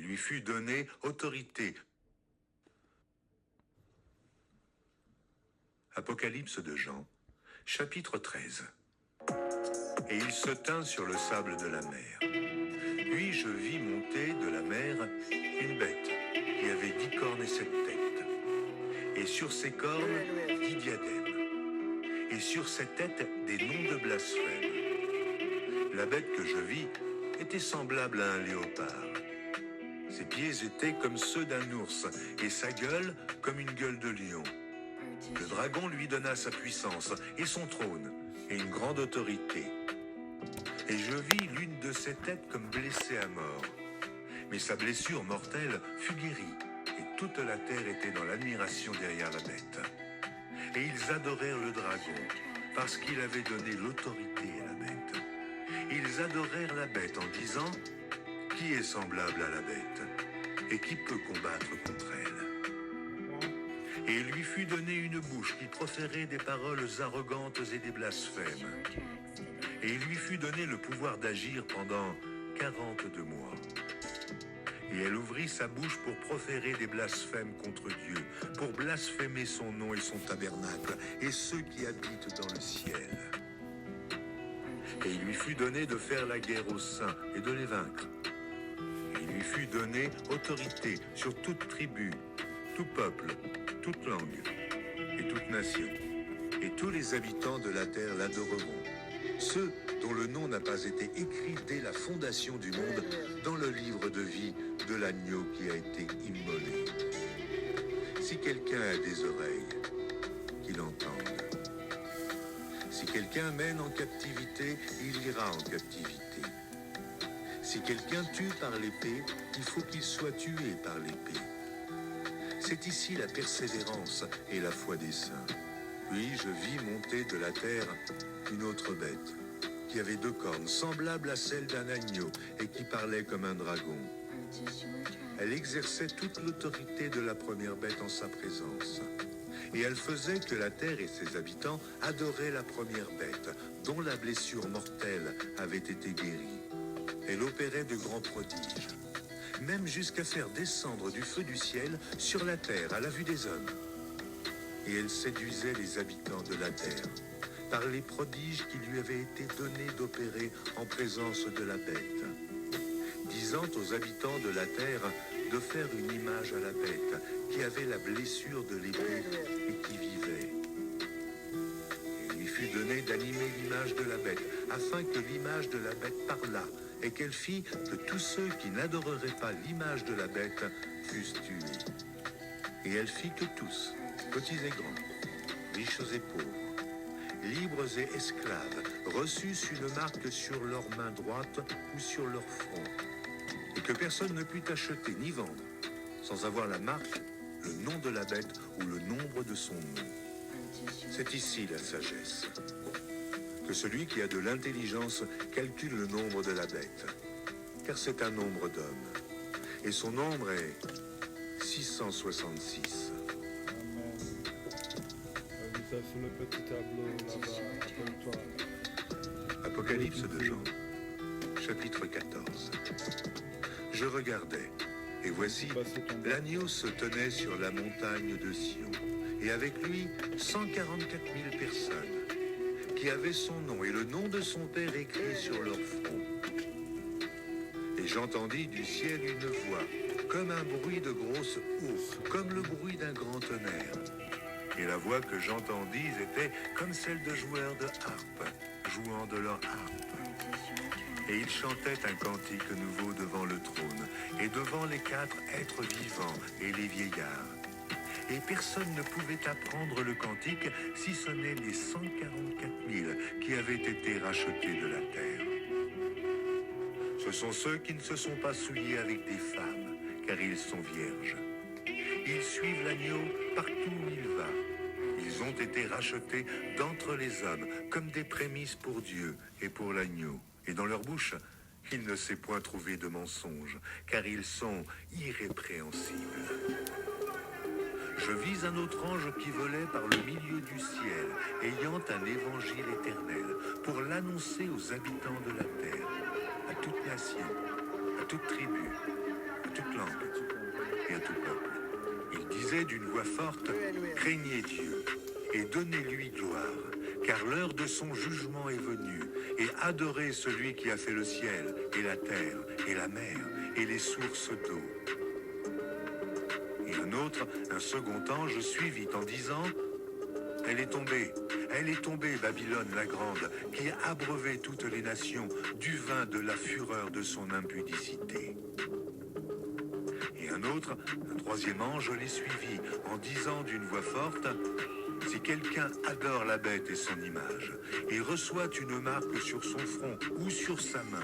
Il lui fut donné autorité. Apocalypse de Jean, chapitre 13. Et il se tint sur le sable de la mer. Puis je vis monter de la mer une bête qui avait 10 cornes et 7 têtes. Et sur ses cornes 10 diadèmes. Et sur ses têtes des noms de blasphème. La bête que je vis était semblable à un léopard. Ses pieds étaient comme ceux d'un ours et sa gueule comme une gueule de lion. Le dragon lui donna sa puissance et son trône et une grande autorité. Et je vis l'une de ses têtes comme blessée à mort. Mais sa blessure mortelle fut guérie, et toute la terre était dans l'admiration derrière la bête. Et ils adorèrent le dragon, parce qu'il avait donné l'autorité à la bête. Ils adorèrent la bête en disant « Qui est semblable à la bête? Et qui peut combattre contre elle ?» Et il lui fut donné une bouche qui proférait des paroles arrogantes et des blasphèmes. Et il lui fut donné le pouvoir d'agir pendant 42 mois. Et elle ouvrit sa bouche pour proférer des blasphèmes contre Dieu, pour blasphémer son nom et son tabernacle, et ceux qui habitent dans le ciel. Et il lui fut donné de faire la guerre aux saints et de les vaincre. Et il lui fut donné autorité sur toute tribu, tout peuple, toute langue et toute nation. Et tous les habitants de la terre l'adoreront. Ceux dont le nom n'a pas été écrit dès la fondation du monde dans le livre de vie de l'agneau qui a été immolé. Si quelqu'un a des oreilles, qu'il entende. Si quelqu'un mène en captivité, il ira en captivité. Si quelqu'un tue par l'épée, il faut qu'il soit tué par l'épée. C'est ici la persévérance et la foi des saints. Puis je vis monter de la terre une autre bête, qui avait 2 cornes, semblables à celles d'un agneau, et qui parlait comme un dragon. Elle exerçait toute l'autorité de la première bête en sa présence. Et elle faisait que la terre et ses habitants adoraient la première bête, dont la blessure mortelle avait été guérie. Elle opérait de grands prodiges, même jusqu'à faire descendre du feu du ciel sur la terre à la vue des hommes. Et elle séduisait les habitants de la terre par les prodiges qui lui avaient été donnés d'opérer en présence de la bête, disant aux habitants de la terre de faire une image à la bête qui avait la blessure de l'épée et qui vivait. Et il lui fut donné d'animer l'image de la bête, afin que l'image de la bête parlât, et qu'elle fit que tous ceux qui n'adoreraient pas l'image de la bête fussent tués. Et elle fit que tous, petits et grands, riches et pauvres, libres et esclaves, reçussent une marque sur leur main droite ou sur leur front, et que personne ne put acheter ni vendre sans avoir la marque, le nom de la bête ou le nombre de son nom. C'est ici la sagesse. Que celui qui a de l'intelligence calcule le nombre de la bête, car c'est un nombre d'hommes, et son nombre est 666. Amen. Vous êtes sur le petit tableau là-bas, rappelle-toi. Apocalypse de Jean, chapitre 14. Je regardais, et voici, l'agneau se tenait sur la montagne de Sion, et avec lui 144 000 personnes, qui avaient son nom et le nom de son Père écrit sur leur front. Et j'entendis du ciel une voix, comme un bruit de grosse eau, comme le bruit d'un grand tonnerre. Et la voix que j'entendis était comme celle de joueurs de harpe, jouant de leur harpe. Et ils chantaient un cantique nouveau devant le trône, et devant les 4 êtres vivants et les vieillards. Et personne ne pouvait apprendre le cantique si ce n'est les 144 000 qui avaient été rachetés de la terre. Ce sont ceux qui ne se sont pas souillés avec des femmes, car ils sont vierges. Ils suivent l'agneau partout où il va. Ils ont été rachetés d'entre les hommes, comme des prémices pour Dieu et pour l'agneau. Et dans leur bouche, il ne s'est point trouvé de mensonge, car ils sont irrépréhensibles. Je vis un autre ange qui volait par le milieu du ciel, ayant un évangile éternel, pour l'annoncer aux habitants de la terre, à toute nation, à toute tribu, à toute langue et à tout peuple. Il disait d'une voix forte, craignez Dieu et donnez-lui gloire, car l'heure de son jugement est venue, et adorez celui qui a fait le ciel et la terre et la mer et les sources d'eau. Et un second ange suivit en disant, elle est tombée, Babylone la grande, qui a abreuvé toutes les nations du vin de la fureur de son impudicité. Et un troisième ange les suivit en disant d'une voix forte, si quelqu'un adore la bête et son image, et reçoit une marque sur son front ou sur sa main,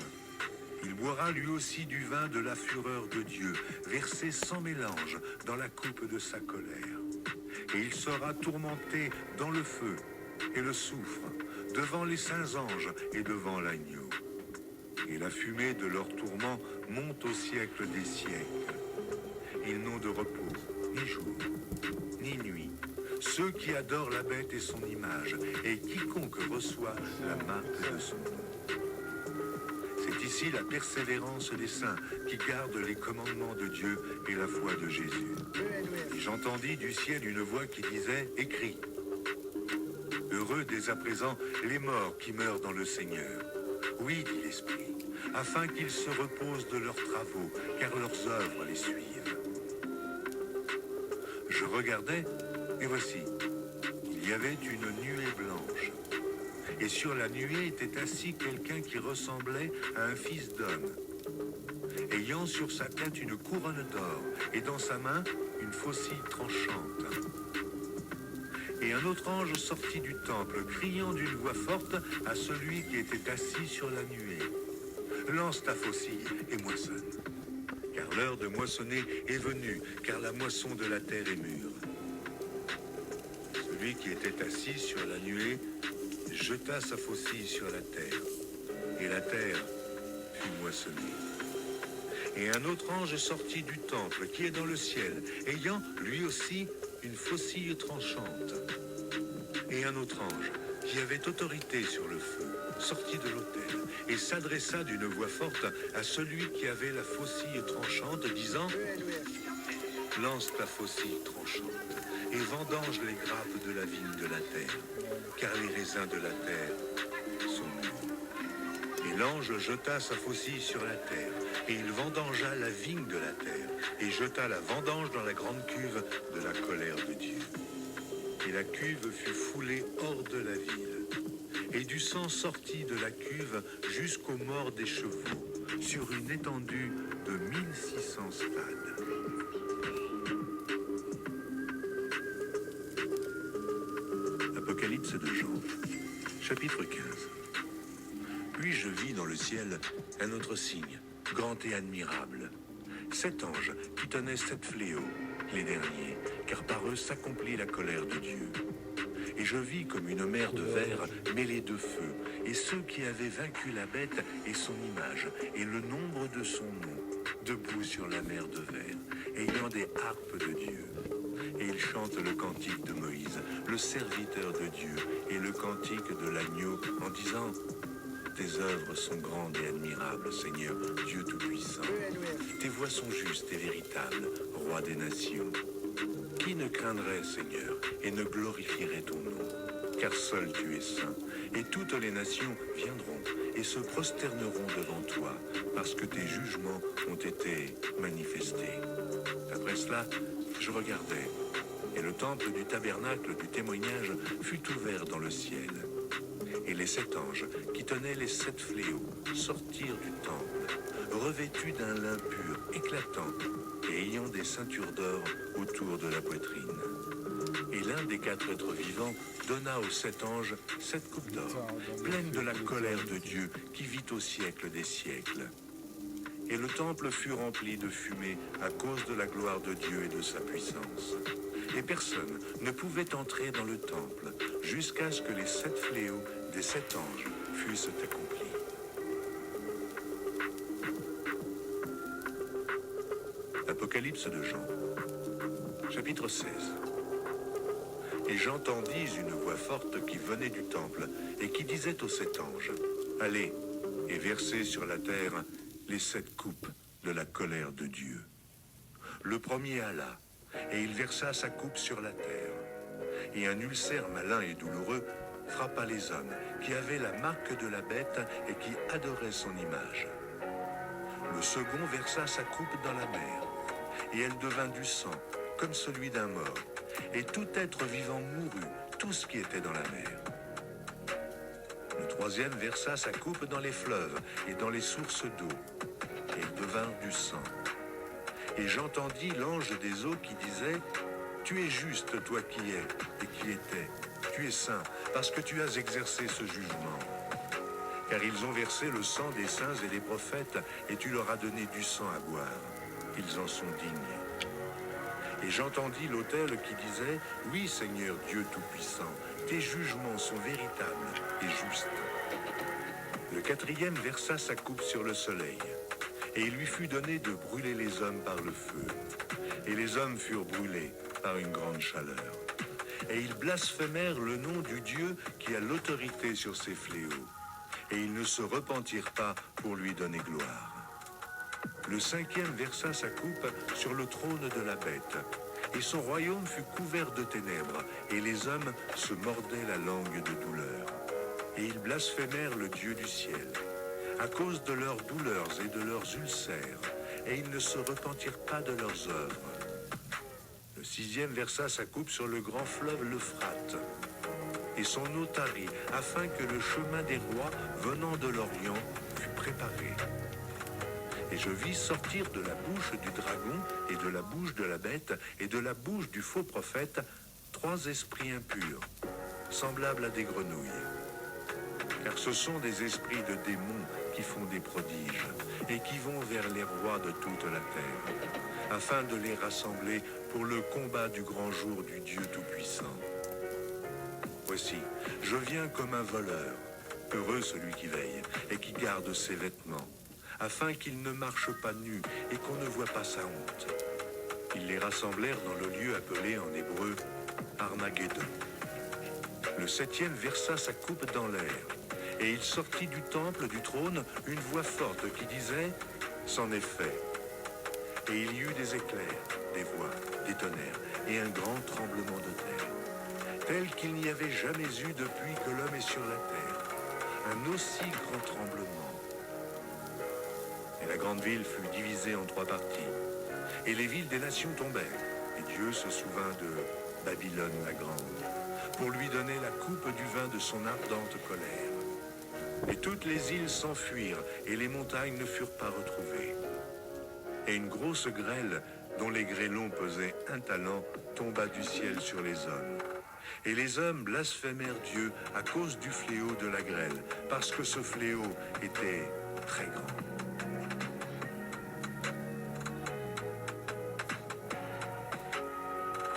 il boira lui aussi du vin de la fureur de Dieu, versé sans mélange dans la coupe de sa colère. Et il sera tourmenté dans le feu et le soufre, devant les saints anges et devant l'agneau. Et la fumée de leur tourment monte au siècle des siècles. Ils n'ont de repos, ni jour, ni nuit, ceux qui adorent la bête et son image, et quiconque reçoit la marque de son nom. C'est ici la persévérance des saints qui gardent les commandements de Dieu et la foi de Jésus. Et j'entendis du ciel une voix qui disait, écris. Heureux dès à présent les morts qui meurent dans le Seigneur. Oui, dit l'Esprit, afin qu'ils se reposent de leurs travaux, car leurs œuvres les suivent. Je regardais, et voici, il y avait une nuée blanche. Et sur la nuée était assis quelqu'un qui ressemblait à un fils d'homme, ayant sur sa tête une couronne d'or, et dans sa main une faucille tranchante. Et un autre ange sortit du temple, criant d'une voix forte à celui qui était assis sur la nuée. Lance ta faucille et moissonne, car l'heure de moissonner est venue, car la moisson de la terre est mûre. Celui qui était assis sur la nuée jeta sa faucille sur la terre, et la terre fut moissonnée. Et un autre ange sortit du temple qui est dans le ciel, ayant lui aussi une faucille tranchante. Et un autre ange qui avait autorité sur le feu sortit de l'autel et s'adressa d'une voix forte à celui qui avait la faucille tranchante, disant, lance ta faucille tranchante et vendange les grappes de la vigne de la terre, car les raisins de la terre sont mûrs. Et l'ange jeta sa faucille sur la terre, et il vendangea la vigne de la terre, et jeta la vendange dans la grande cuve de la colère de Dieu. Et la cuve fut foulée hors de la ville, et du sang sortit de la cuve jusqu'aux morts des chevaux, sur une étendue de 1600 stades. Apocalypse de Jean, chapitre 15. Puis je vis dans le ciel un autre signe, grand et admirable. 7 anges qui tenaient 7 fléaux, les derniers, car par eux s'accomplit la colère de Dieu. Et je vis comme une mer de verre mêlée de feu, et ceux qui avaient vaincu la bête et son image, et le nombre de son nom, debout sur la mer de verre, ayant des harpes de Dieu. Et ils chantent le cantique de Moïse, le serviteur de Dieu, et le cantique de l'agneau, en disant « Tes œuvres sont grandes et admirables, Seigneur, Dieu Tout-Puissant. Tes voies sont justes et véritables, Roi des nations. Qui ne craindrait, Seigneur, et ne glorifierait ton nom? Car seul tu es saint, et toutes les nations viendront et se prosterneront devant toi, parce que tes jugements ont été manifestés. » Après cela, je regardais, et le temple du tabernacle du témoignage fut ouvert dans le ciel. Et les 7 anges qui tenaient les 7 fléaux sortirent du temple, revêtus d'un lin pur, éclatant, et ayant des ceintures d'or autour de la poitrine. Et l'un des 4 êtres vivants donna aux 7 anges 7 coupes d'or, pleines de la colère de Dieu qui vit au siècle des siècles. Et le temple fut rempli de fumée à cause de la gloire de Dieu et de sa puissance. Et personne ne pouvait entrer dans le temple jusqu'à ce que les 7 fléaux des 7 anges fussent accomplis. Apocalypse de Jean, chapitre 16. Et j'entendis une voix forte qui venait du temple et qui disait aux 7 anges, « Allez et versez sur la terre les 7 coupes de la colère de Dieu. » le premier alla, et il versa sa coupe sur la terre. Et un ulcère malin et douloureux frappa les hommes qui avaient la marque de la bête et qui adoraient son image. Le second versa sa coupe dans la mer, et elle devint du sang, comme celui d'un mort, et tout être vivant mourut, tout ce qui était dans la mer. Le troisième versa sa coupe dans les fleuves et dans les sources d'eau, et ils devinrent du sang. Et j'entendis l'ange des eaux qui disait « Tu es juste, toi qui es et qui étais, tu es saint, parce que tu as exercé ce jugement. Car ils ont versé le sang des saints et des prophètes, et tu leur as donné du sang à boire. Ils en sont dignes. » Et j'entendis l'autel qui disait « Oui, Seigneur Dieu Tout-Puissant, tes jugements sont véritables et justes. » Le quatrième versa sa coupe sur le soleil, et il lui fut donné de brûler les hommes par le feu. Et les hommes furent brûlés par une grande chaleur. Et ils blasphémèrent le nom du Dieu qui a l'autorité sur ces fléaux. Et ils ne se repentirent pas pour lui donner gloire. Le cinquième versa sa coupe sur le trône de la bête, et son royaume fut couvert de ténèbres, et les hommes se mordaient la langue de douleur. Et ils blasphémèrent le Dieu du ciel, à cause de leurs douleurs et de leurs ulcères, et ils ne se repentirent pas de leurs œuvres. Le sixième versa sa coupe sur le grand fleuve l'Euphrate, et son eau tarit, afin que le chemin des rois venant de l'Orient fût préparé. Et je vis sortir de la bouche du dragon et de la bouche de la bête et de la bouche du faux prophète 3 esprits impurs, semblables à des grenouilles. Car ce sont des esprits de démons qui font des prodiges et qui vont vers les rois de toute la terre, afin de les rassembler pour le combat du grand jour du Dieu Tout-Puissant. Voici, je viens comme un voleur, heureux celui qui veille et qui garde ses vêtements, afin qu'il ne marche pas nu et qu'on ne voit pas sa honte. Ils les rassemblèrent dans le lieu appelé en hébreu Armageddon. Le septième versa sa coupe dans l'air, et il sortit du temple du trône une voix forte qui disait « C'en est fait ». Et il y eut des éclairs, des voix, des tonnerres et un grand tremblement de terre, tel qu'il n'y avait jamais eu depuis que l'homme est sur la terre, un aussi grand tremblement. Et la grande ville fut divisée en 3 parties, et les villes des nations tombèrent, et Dieu se souvint de Babylone la grande, pour lui donner la coupe du vin de son ardente colère. Et toutes les îles s'enfuirent, et les montagnes ne furent pas retrouvées. Et une grosse grêle, dont les grêlons pesaient 1 talent, tomba du ciel sur les hommes. Et les hommes blasphémèrent Dieu à cause du fléau de la grêle, parce que ce fléau était très grand.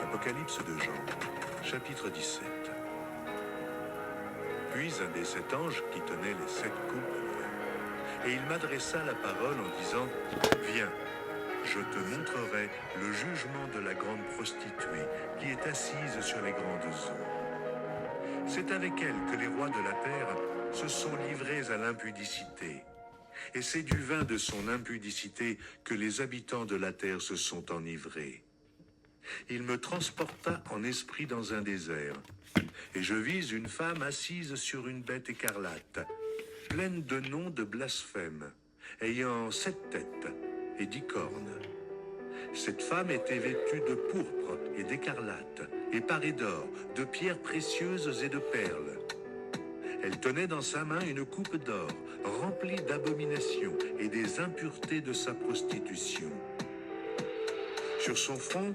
Apocalypse de Jean, chapitre 17. Puis un des 7 anges qui tenait les 7 coupes vint, et il m'adressa la parole en disant « Viens, je te montrerai le jugement de la grande prostituée qui est assise sur les grandes eaux. C'est avec elle que les rois de la terre se sont livrés à l'impudicité, et c'est du vin de son impudicité que les habitants de la terre se sont enivrés. Il me transporta en esprit dans un désert, et je vis une femme assise sur une bête écarlate, pleine de noms de blasphème, ayant 7 têtes et 10 cornes. Cette femme était vêtue de pourpre et d'écarlate, et parée d'or, de pierres précieuses et de perles. Elle tenait dans sa main une coupe d'or, remplie d'abominations et des impuretés de sa prostitution. Sur son front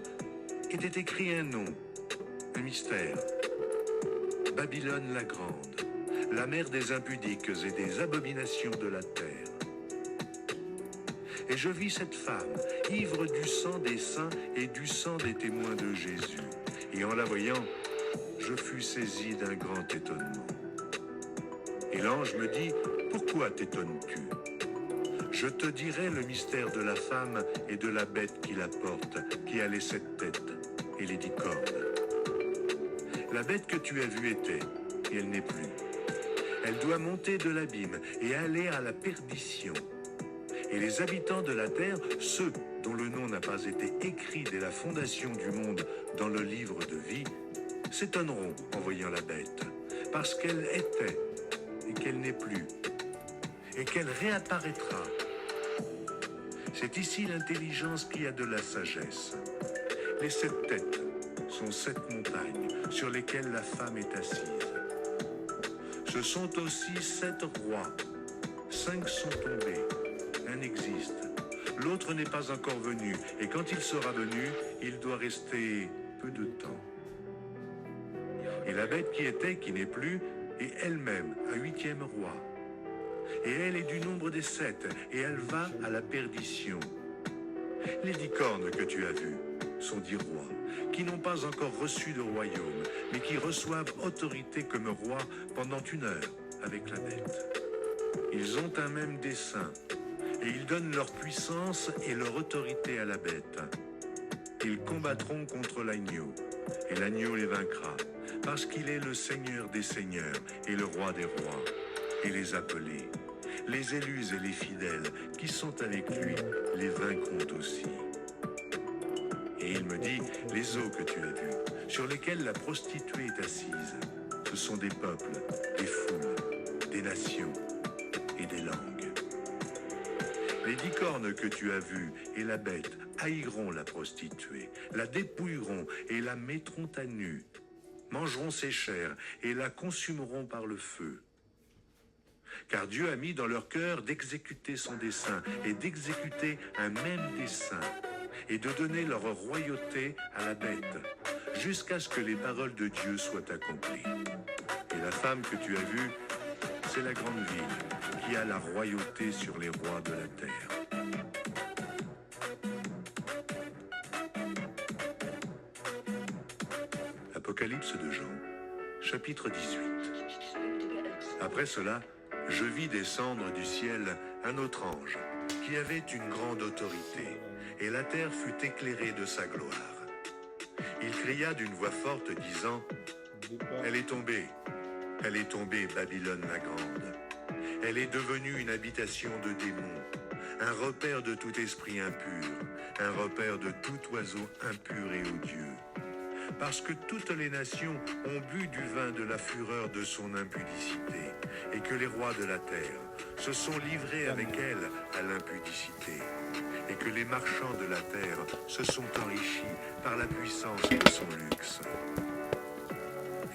était écrit un nom, un mystère. Babylone la grande, la mère des impudiques et des abominations de la terre. Et je vis cette femme, ivre du sang des saints et du sang des témoins de Jésus. Et en la voyant, je fus saisi d'un grand étonnement. Et l'ange me dit, « Pourquoi t'étonnes-tu ? Je te dirai le mystère de la femme et de la bête qui la porte, qui a les 7 têtes et les 10 cornes. La bête que tu as vue était, et elle n'est plus. Elle doit monter de l'abîme et aller à la perdition. Et les habitants de la terre, ceux dont le nom n'a pas été écrit dès la fondation du monde dans le livre de vie, s'étonneront en voyant la bête, parce qu'elle était et qu'elle n'est plus, et qu'elle réapparaîtra. C'est ici l'intelligence qui a de la sagesse. Les 7 têtes sont 7 montagnes sur lesquelles la femme est assise. Ce sont aussi 7 rois. 5 sont tombés, un existe. L'autre n'est pas encore venu, et quand il sera venu, il doit rester peu de temps. Et la bête qui était, qui n'est plus, est elle-même un 8e roi. Et elle est du nombre des 7, et elle va à la perdition. Les 10 cornes que tu as vues sont 10 rois, qui n'ont pas encore reçu de royaume, mais qui reçoivent autorité comme roi pendant 1 heure avec la bête. Ils ont un même dessein, et ils donnent leur puissance et leur autorité à la bête. Ils combattront contre l'agneau, et l'agneau les vaincra, parce qu'il est le Seigneur des seigneurs et le roi des rois. Et les appelés, les élus et les fidèles qui sont avec lui, les vaincront aussi. Et il me dit, les eaux que tu as vues, sur lesquelles la prostituée est assise, ce sont des peuples, des foules, des nations et des langues. Les 10 cornes que tu as vues et la bête haïront la prostituée, la dépouilleront et la mettront à nu, mangeront ses chairs et la consumeront par le feu. Car Dieu a mis dans leur cœur d'exécuter son dessein et d'exécuter un même dessein et de donner leur royauté à la bête jusqu'à ce que les paroles de Dieu soient accomplies. Et la femme que tu as vue, c'est la grande ville qui a la royauté sur les rois de la terre. Apocalypse de Jean, chapitre 18. Après cela, je vis descendre du ciel un autre ange qui avait une grande autorité, et la terre fut éclairée de sa gloire. Il cria d'une voix forte disant, « Elle est tombée, Babylone la grande. Elle est devenue une habitation de démons, un repère de tout esprit impur, un repère de tout oiseau impur et odieux. Parce que toutes les nations ont bu du vin de la fureur de son impudicité, et que les rois de la terre se sont livrés avec elle à l'impudicité, et que les marchands de la terre se sont enrichis par la puissance de son luxe.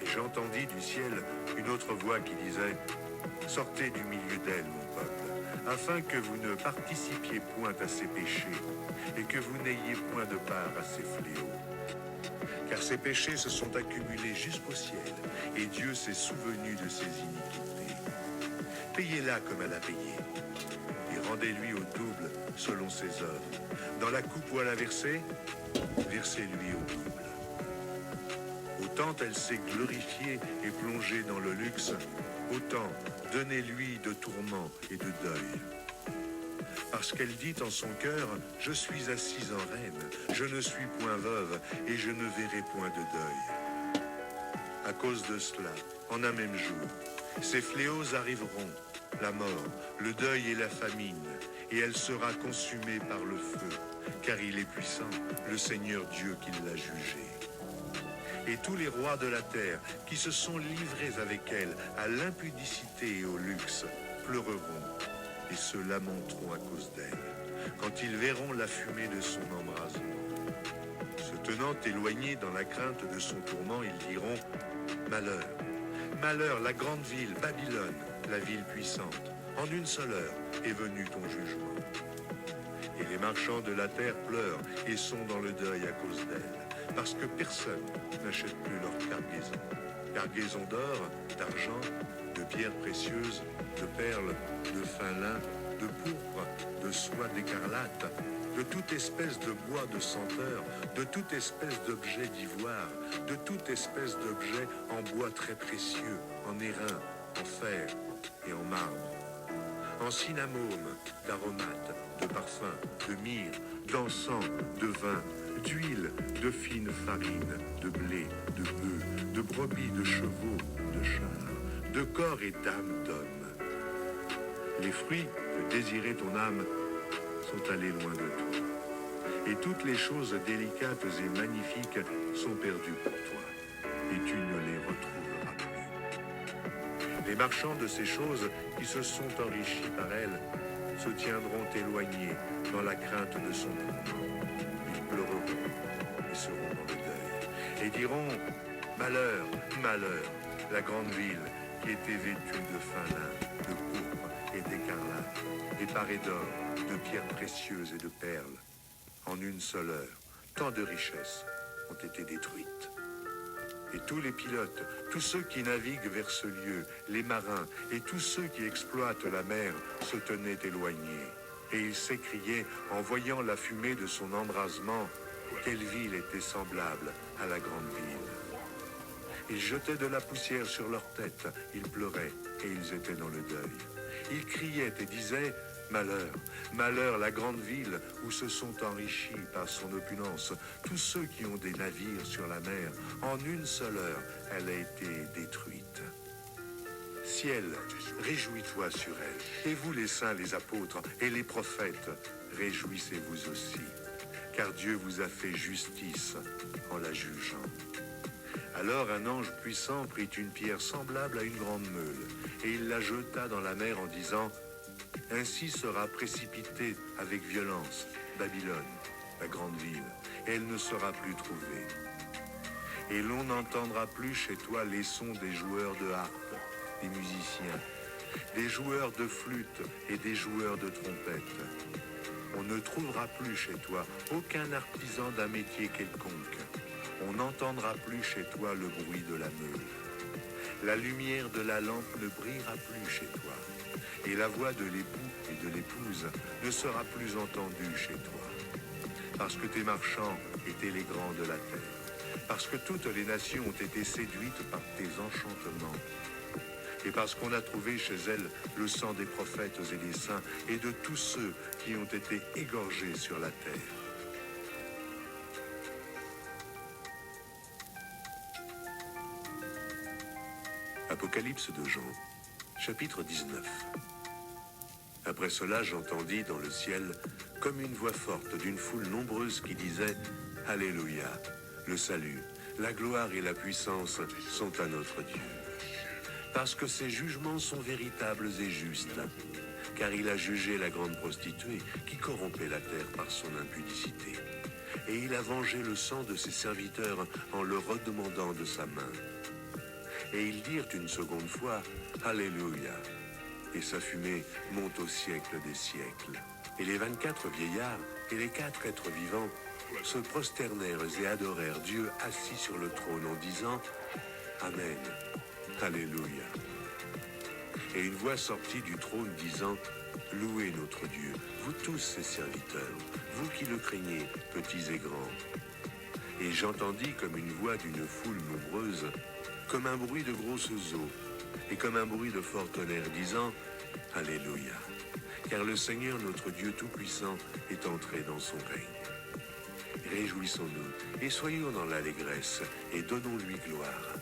Et j'entendis du ciel une autre voix qui disait, « Sortez du milieu d'elle, mon peuple, afin que vous ne participiez point à ses péchés, et que vous n'ayez point de part à ses fléaux. Car ses péchés se sont accumulés jusqu'au ciel, et Dieu s'est souvenu de ses iniquités. Payez-la comme elle a payé, et rendez-lui au double selon ses œuvres. Dans la coupe où elle a versé, versez-lui au double. Autant elle s'est glorifiée et plongée dans le luxe, autant donnez-lui de tourments et de deuil. Parce qu'elle dit en son cœur, « Je suis assise en reine, je ne suis point veuve, et je ne verrai point de deuil. » À cause de cela, en un même jour, ces fléaux arriveront, la mort, le deuil et la famine, et elle sera consumée par le feu, car il est puissant, le Seigneur Dieu qui l'a jugé. Et tous les rois de la terre qui se sont livrés avec elle à l'impudicité et au luxe pleureront et se lamenteront à cause d'elle, quand ils verront la fumée de son embrasement. Se tenant éloignés dans la crainte de son tourment, ils diront « Malheur, malheur, la grande ville, Babylone, la ville puissante, en une seule heure est venu ton jugement. » Et les marchands de la terre pleurent et sont dans le deuil à cause d'elle, parce que personne n'achète plus leur cargaison d'or, d'argent, de pierres précieuses, de perles, de fin lin, de pourpre, de soie d'écarlate, de toute espèce de bois de senteur, de toute espèce d'objet d'ivoire, de toute espèce d'objet en bois très précieux, en airain, en fer et en marbre, en cinnamome, d'aromates, de parfums, de myrrhe, d'encens, de vin, d'huile, de fine farine, de blé, de bœufs, de brebis, de chevaux, de chars, de corps et d'âme d'hommes. Les fruits que désirait ton âme sont allés loin de toi. Et toutes les choses délicates et magnifiques sont perdues pour toi, et tu ne les retrouveras plus. Les marchands de ces choses qui se sont enrichis par elles se tiendront éloignés dans la crainte de son tourment. Ils pleureront et seront dans le deuil, et diront « Malheur, malheur, la grande ville qui était vêtue de fin lin, de pourpre et d'écarlate, et parée d'or, de pierres précieuses et de perles. En une seule heure, tant de richesses ont été détruites. Et tous les pilotes, tous ceux qui naviguent vers ce lieu, les marins et tous ceux qui exploitent la mer se tenaient éloignés. Et ils s'écriaient en voyant la fumée de son embrasement, quelle ville était semblable à la grande ville. Ils jetaient de la poussière sur leurs têtes, ils pleuraient et ils étaient dans le deuil. Ils criaient et disaient « Malheur, malheur, la grande ville où se sont enrichis par son opulence tous ceux qui ont des navires sur la mer. En une seule heure, elle a été détruite. Ciel, réjouis-toi sur elle. Et vous les saints, les apôtres et les prophètes, réjouissez-vous aussi. Car Dieu vous a fait justice en la jugeant. » Alors un ange puissant prit une pierre semblable à une grande meule, et il la jeta dans la mer en disant « Ainsi sera précipitée avec violence Babylone, la grande ville, et elle ne sera plus trouvée. Et l'on n'entendra plus chez toi les sons des joueurs de harpe, des musiciens, des joueurs de flûte et des joueurs de trompette. On ne trouvera plus chez toi aucun artisan d'un métier quelconque. On n'entendra plus chez toi le bruit de la meule. La lumière de la lampe ne brillera plus chez toi. Et la voix de l'époux et de l'épouse ne sera plus entendue chez toi. Parce que tes marchands étaient les grands de la terre. Parce que toutes les nations ont été séduites par tes enchantements. Et parce qu'on a trouvé chez elles le sang des prophètes et des saints et de tous ceux qui ont été égorgés sur la terre. Apocalypse de Jean, chapitre 19. Après cela, j'entendis dans le ciel comme une voix forte d'une foule nombreuse qui disait « Alléluia, le salut, la gloire et la puissance sont à notre Dieu. Parce que ses jugements sont véritables et justes, car il a jugé la grande prostituée qui corrompait la terre par son impudicité. Et il a vengé le sang de ses serviteurs en le redemandant de sa main. Et ils dirent une seconde fois « Alléluia !» Et sa fumée monte au siècle des siècles. Et les 24 vieillards et les 4 êtres vivants se prosternèrent et adorèrent Dieu assis sur le trône en disant « Amen, Alléluia !» Et une voix sortit du trône disant « Louez notre Dieu, vous tous ses serviteurs, vous qui le craignez, petits et grands. » Et j'entendis comme une voix d'une foule nombreuse, comme un bruit de grosses eaux, et comme un bruit de fort tonnerre, disant « Alléluia ! Car le Seigneur notre Dieu Tout-Puissant est entré dans son règne. Réjouissons-nous et soyons dans l'allégresse et donnons-lui gloire.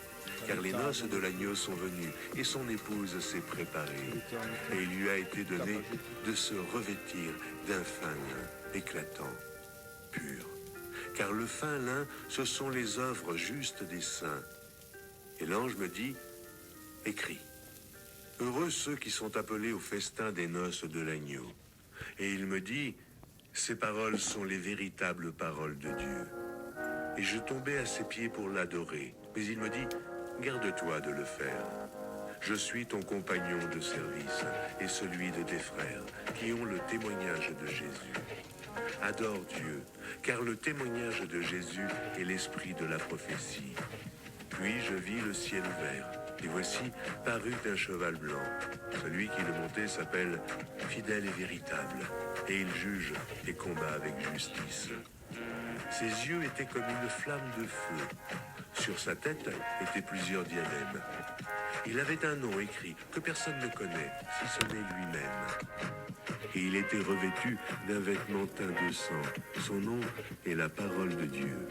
Car les noces de l'agneau sont venues et son épouse s'est préparée. Et il lui a été donné de se revêtir d'un fin lin éclatant, pur. Car le fin lin, ce sont les œuvres justes des saints. Et l'ange me dit, écris, heureux ceux qui sont appelés au festin des noces de l'agneau. Et il me dit, ces paroles sont les véritables paroles de Dieu. Et je tombais à ses pieds pour l'adorer. Mais il me dit, garde-toi de le faire. Je suis ton compagnon de service et celui de tes frères qui ont le témoignage de Jésus. Adore Dieu, car le témoignage de Jésus est l'esprit de la prophétie. Puis je vis le ciel ouvert, et voici parut un cheval blanc. Celui qui le montait s'appelle Fidèle et Véritable, et il juge et combat avec justice. Ses yeux étaient comme une flamme de feu. Sur sa tête étaient plusieurs diadèmes. Il avait un nom écrit que personne ne connaît, si ce n'est lui-même. Et il était revêtu d'un vêtement teint de sang. Son nom est la parole de Dieu.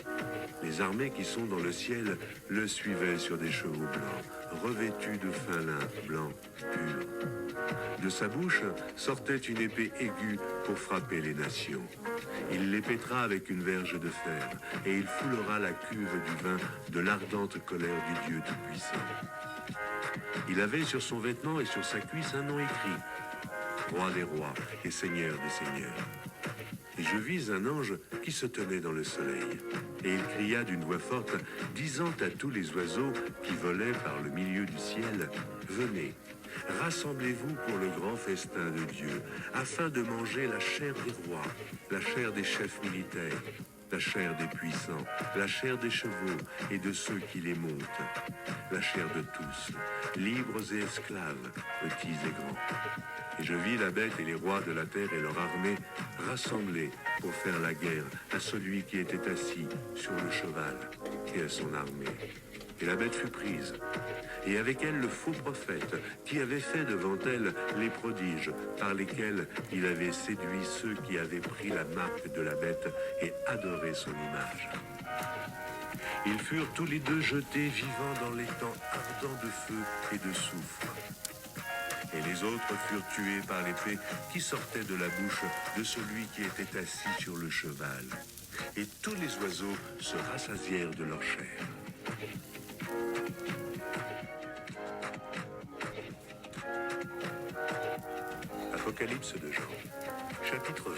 Les armées qui sont dans le ciel le suivaient sur des chevaux blancs, revêtus de fin lin blanc pur. De sa bouche sortait une épée aiguë pour frapper les nations. Il les pétera avec une verge de fer, et il foulera la cuve du vin de l'ardente colère du Dieu Tout-Puissant. Il avait sur son vêtement et sur sa cuisse un nom écrit, Roi des rois et Seigneur des seigneurs. Et je vis un ange qui se tenait dans le soleil, et il cria d'une voix forte, disant à tous les oiseaux qui volaient par le milieu du ciel, « Venez, rassemblez-vous pour le grand festin de Dieu, afin de manger la chair des rois, la chair des chefs militaires, la chair des puissants, la chair des chevaux et de ceux qui les montent, la chair de tous, libres et esclaves, petits et grands. » Et je vis la bête et les rois de la terre et leur armée rassemblés pour faire la guerre à celui qui était assis sur le cheval et à son armée. Et la bête fut prise, et avec elle le faux prophète qui avait fait devant elle les prodiges par lesquels il avait séduit ceux qui avaient pris la marque de la bête et adoré son image. Ils furent tous les deux jetés vivants dans l'étang ardent de feu et de soufre. Et les autres furent tués par l'épée qui sortait de la bouche de celui qui était assis sur le cheval. Et tous les oiseaux se rassasièrent de leur chair. Apocalypse de Jean, chapitre 20.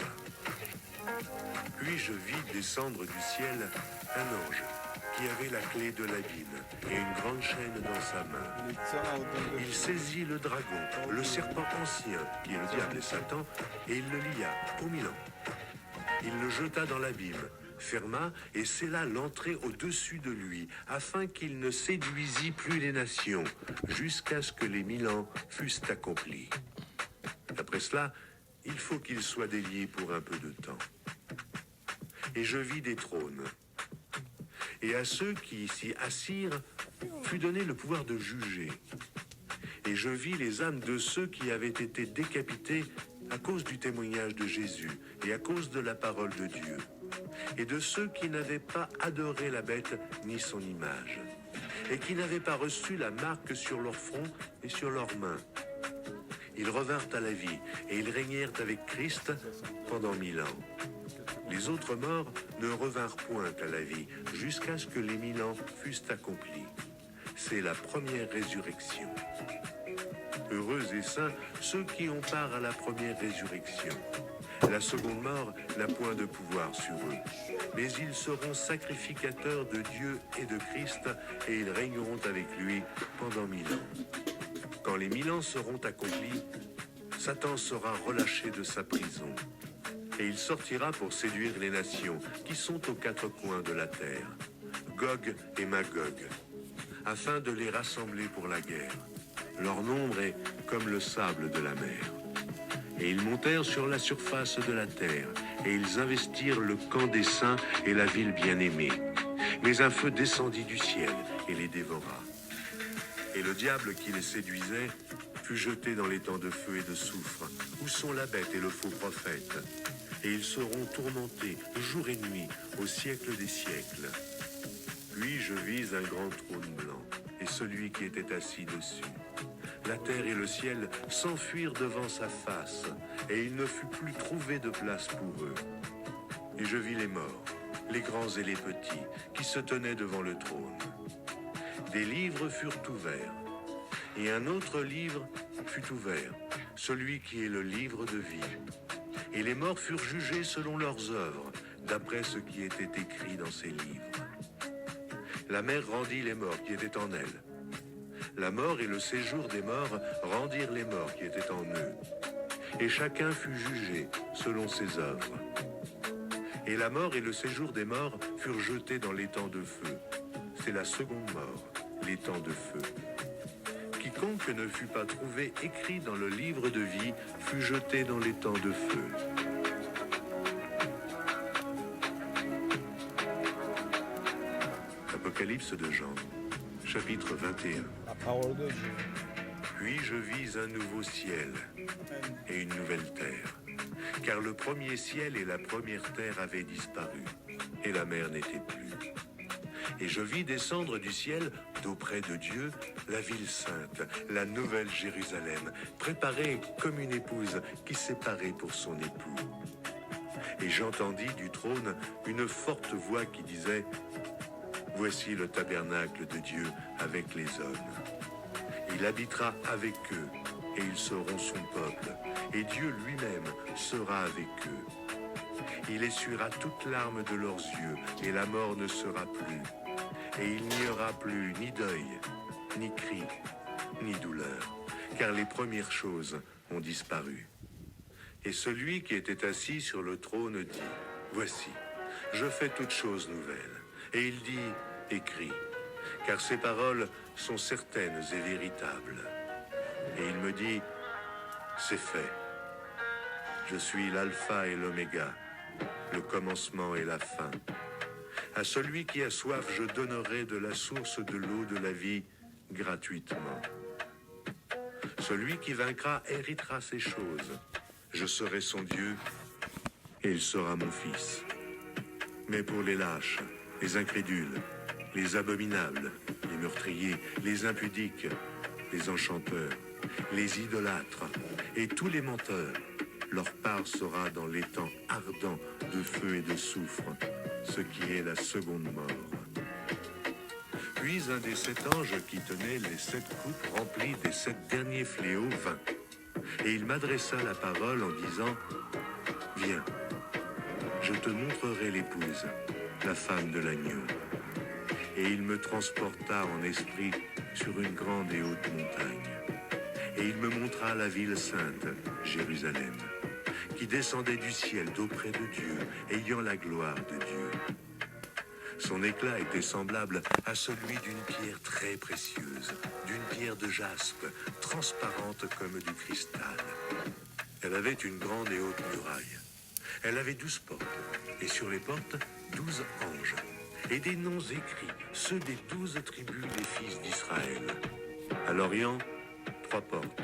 Puis je vis descendre du ciel un ange qui avait la clé de l'abîme et une grande chaîne dans sa main. Il saisit le dragon, le serpent ancien, qui est le diable et Satan, et il le lia pour 1000 ans. Il le jeta dans l'abîme, ferma et scella l'entrée au-dessus de lui, afin qu'il ne séduisît plus les nations, jusqu'à ce que les 1000 ans fussent accomplis. Après cela, il faut qu'il soit délié pour un peu de temps. Et je vis des trônes. Et à ceux qui s'y assirent fut donné le pouvoir de juger. Et je vis les âmes de ceux qui avaient été décapités à cause du témoignage de Jésus et à cause de la parole de Dieu, et de ceux qui n'avaient pas adoré la bête ni son image, et qui n'avaient pas reçu la marque sur leur front et sur leurs mains. Ils revinrent à la vie, et ils régnèrent avec Christ pendant 1000 ans. Les autres morts ne revinrent point à la vie, jusqu'à ce que les 1000 ans fussent accomplis. C'est la première résurrection. Heureux et saints ceux qui ont part à la première résurrection. La seconde mort n'a point de pouvoir sur eux, mais ils seront sacrificateurs de Dieu et de Christ, et ils régneront avec lui pendant 1000 ans. Quand les 1000 ans seront accomplis, Satan sera relâché de sa prison. Et il sortira pour séduire les nations qui sont aux 4 coins de la terre, Gog et Magog, afin de les rassembler pour la guerre. Leur nombre est comme le sable de la mer. Et ils montèrent sur la surface de la terre, et ils investirent le camp des saints et la ville bien-aimée. Mais un feu descendit du ciel et les dévora. Et le diable qui les séduisait fut jeté dans l'étang de feu et de soufre, où sont la bête et le faux prophète. Et ils seront tourmentés jour et nuit au siècle des siècles. Puis je vis un grand trône blanc et celui qui était assis dessus. La terre et le ciel s'enfuirent devant sa face, et il ne fut plus trouvé de place pour eux. Et je vis les morts, les grands et les petits, qui se tenaient devant le trône. Des livres furent ouverts, et un autre livre fut ouvert, celui qui est le livre de vie. Et les morts furent jugés selon leurs œuvres, d'après ce qui était écrit dans ces livres. La mer rendit les morts qui étaient en elle. La mort et le séjour des morts rendirent les morts qui étaient en eux. Et chacun fut jugé selon ses œuvres. Et la mort et le séjour des morts furent jetés dans l'étang de feu. C'est la seconde mort, l'étang de feu. Quiconque ne fut pas trouvé écrit dans le livre de vie fut jeté dans l'étang de feu. Apocalypse de Jean, chapitre 21. La parole de Dieu. Puis je vis un nouveau ciel et une nouvelle terre, car le premier ciel et la première terre avaient disparu, et la mer n'était plus. Et je vis descendre du ciel, d'auprès de Dieu, la ville sainte, la nouvelle Jérusalem, préparée comme une épouse qui s'est parée pour son époux. Et j'entendis du trône une forte voix qui disait « Voici le tabernacle de Dieu avec les hommes. Il habitera avec eux, et ils seront son peuple, et Dieu lui-même sera avec eux. Il essuiera toute larme de leurs yeux, et la mort ne sera plus. Et il n'y aura plus ni deuil, ni cri, ni douleur, car les premières choses ont disparu. » Et celui qui était assis sur le trône dit « Voici, je fais toutes choses nouvelles. » Et il dit « Écris, car ces paroles sont certaines et véritables. » Et il me dit « C'est fait. Je suis l'alpha et l'oméga, le commencement et la fin. À celui qui a soif, je donnerai de la source de l'eau de la vie gratuitement. Celui qui vaincra héritera ces choses. Je serai son Dieu, et il sera mon fils. Mais pour les lâches, les incrédules, les abominables, les meurtriers, les impudiques, les enchanteurs, les idolâtres et tous les menteurs, leur part sera dans l'étang ardent de feu et de soufre, ce qui est la seconde mort. Puis un des 7 anges qui tenait les 7 coupes remplies des 7 derniers fléaux vint. Et il m'adressa la parole en disant « Viens, je te montrerai l'épouse, la femme de l'agneau. » Et il me transporta en esprit sur une grande et haute montagne. Et il me montra la ville sainte, Jérusalem, qui descendait du ciel d'auprès de Dieu, ayant la gloire de Dieu. Son éclat était semblable à celui d'une pierre très précieuse, d'une pierre de jaspe, transparente comme du cristal. Elle avait une grande et haute muraille. Elle avait 12 portes, et sur les portes, 12 anges, et des noms écrits, ceux des 12 tribus des fils d'Israël. À l'Orient, 3 portes.